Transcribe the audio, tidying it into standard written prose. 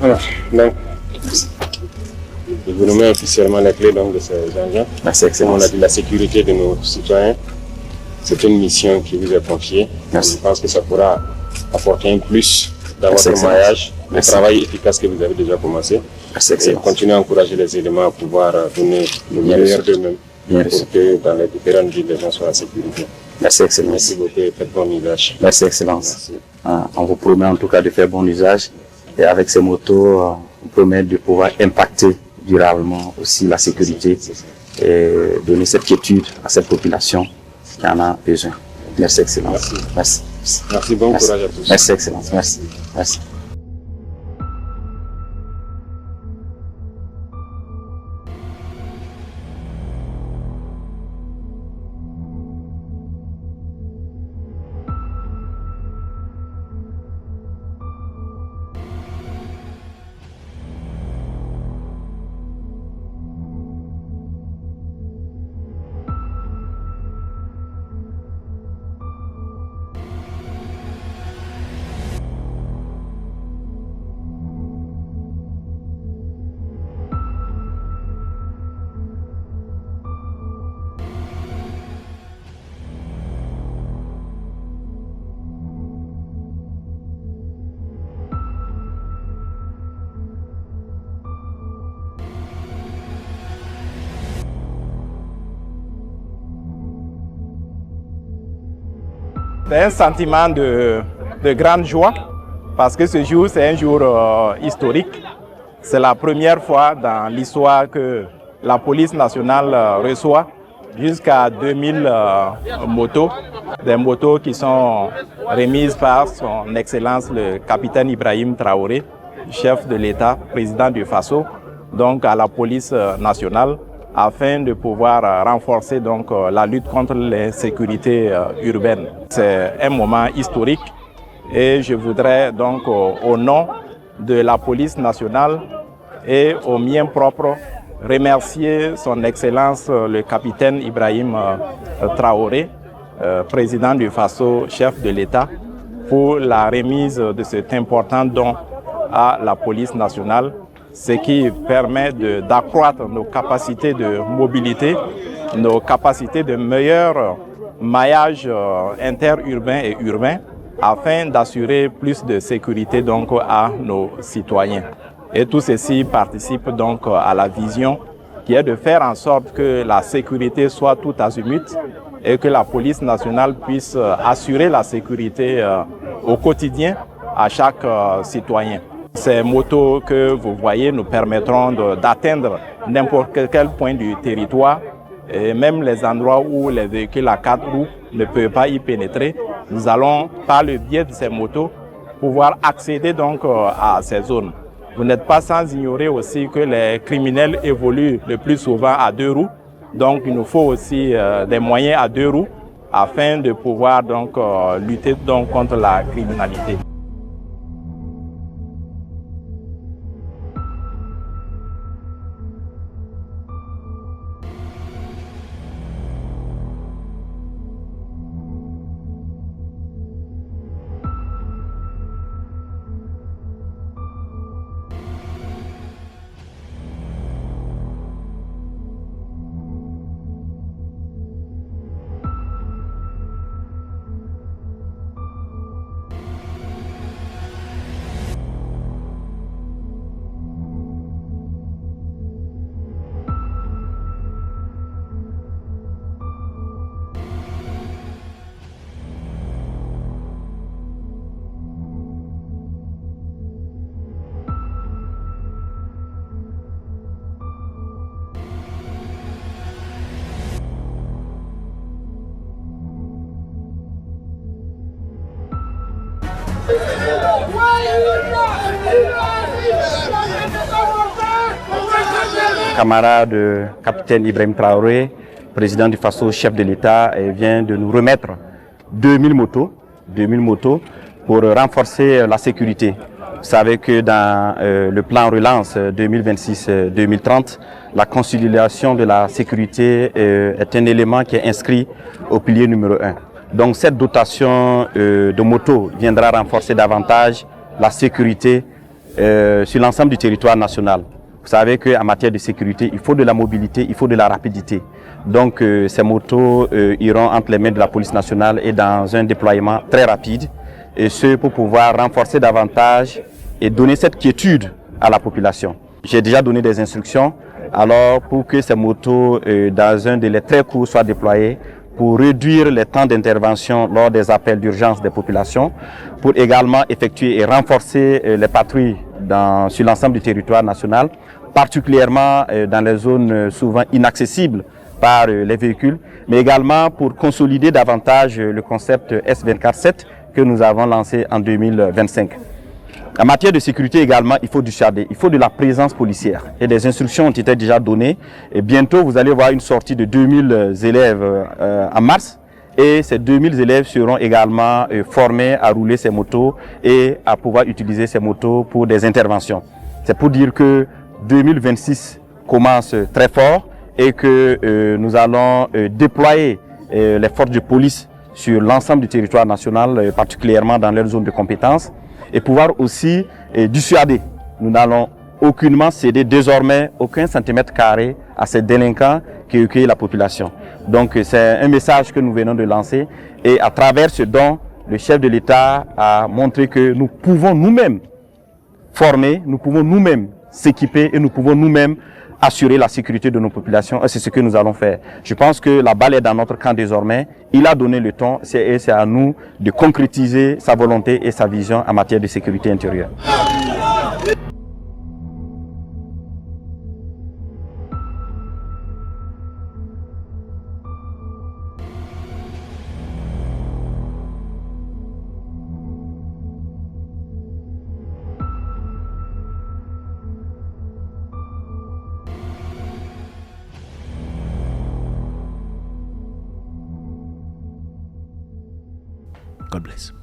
Alors, donc, je vous remets officiellement les clés donc, de ces engins. Merci, excellent. On a dit la sécurité de nos citoyens. C'est une mission qui vous est confiée. Merci. Je pense que ça pourra apporter un plus dans Merci, votre maillage, le Merci. travail efficace que vous avez déjà commencé. Merci, Et excellent. continuer à encourager les éléments à pouvoir donner le meilleur d'eux-mêmes pour que dans les différentes villes, les gens soient en sécurité. Merci, excellence. Merci beaucoup et faites bon usage. Merci, excellence. Merci. On vous promet en tout cas de faire bon usage. Et avec ces motos, on promet de pouvoir impacter durablement aussi la sécurité et donner cette quiétude à cette population qui en a besoin. Merci, excellence. Merci. Merci. Merci, bon Merci. courage à tous. Merci, excellence. Merci. Merci. C'est un sentiment de grande joie parce que ce jour, c'est un jour historique. C'est la première fois dans l'histoire que la police nationale reçoit jusqu'à 2000 motos, des motos qui sont remises par son Excellence le capitaine Ibrahim Traoré, chef de l'État, président du Faso, donc à la police nationale, afin de pouvoir renforcer donc la lutte contre l'insécurité urbaine. C'est un moment historique et je voudrais donc au nom de la police nationale et au mien propre remercier son Excellence le capitaine Ibrahim Traoré, président du Faso, chef de l'État, pour la remise de cet important don à la police nationale, ce qui permet d'accroître nos capacités de mobilité, nos capacités de meilleur maillage interurbain et urbain, afin d'assurer plus de sécurité donc à nos citoyens. Et tout ceci participe donc à la vision qui est de faire en sorte que la sécurité soit tout azimut et que la police nationale puisse assurer la sécurité au quotidien à chaque citoyen. Ces motos que vous voyez nous permettront d'atteindre n'importe quel point du territoire et même les endroits où les véhicules à 4 roues ne peuvent pas y pénétrer. Nous allons, par le biais de ces motos, pouvoir accéder donc à ces zones. Vous n'êtes pas sans ignorer aussi que les criminels évoluent le plus souvent à 2 roues. Donc il nous faut aussi des moyens à 2 roues afin de pouvoir donc lutter donc contre la criminalité. Camarade capitaine Ibrahim Traoré, président du Faso, chef de l'État, vient de nous remettre 2000 motos pour renforcer la sécurité. Vous savez que dans le plan relance 2026-2030, la consolidation de la sécurité est un élément qui est inscrit au pilier numéro 1. Donc cette dotation de motos viendra renforcer davantage la sécurité sur l'ensemble du territoire national. Vous savez qu'en matière de sécurité, il faut de la mobilité, il faut de la rapidité. Donc ces motos iront entre les mains de la police nationale et dans un déploiement très rapide. Et ce pour pouvoir renforcer davantage et donner cette quiétude à la population. J'ai déjà donné des instructions alors pour que ces motos dans un délai très court soient déployées pour réduire les temps d'intervention lors des appels d'urgence des populations, pour également effectuer et renforcer les patrouilles sur l'ensemble du territoire national, particulièrement dans les zones souvent inaccessibles par les véhicules, mais également pour consolider davantage le concept S24/7 que nous avons lancé en 2025. En matière de sécurité également, il faut du CHAD, il faut de la présence policière. Et des instructions ont été déjà données. Et bientôt, vous allez voir une sortie de 2000 élèves en mars. Et ces 2000 élèves seront également formés à rouler ces motos et à pouvoir utiliser ces motos pour des interventions. C'est pour dire que 2026 commence très fort et que nous allons déployer les forces de police sur l'ensemble du territoire national, particulièrement dans leur zone de compétence, et pouvoir aussi dissuader. Nous n'allons aucunement céder désormais aucun centimètre carré à ces délinquants qui recueillent la population. Donc c'est un message que nous venons de lancer et à travers ce don, le chef de l'État a montré que nous pouvons nous-mêmes former, nous pouvons nous-mêmes s'équiper et nous pouvons nous-mêmes assurer la sécurité de nos populations et c'est ce que nous allons faire. Je pense que la balle est dans notre camp désormais. Il a donné le ton et c'est à nous de concrétiser sa volonté et sa vision en matière de sécurité intérieure. God bless.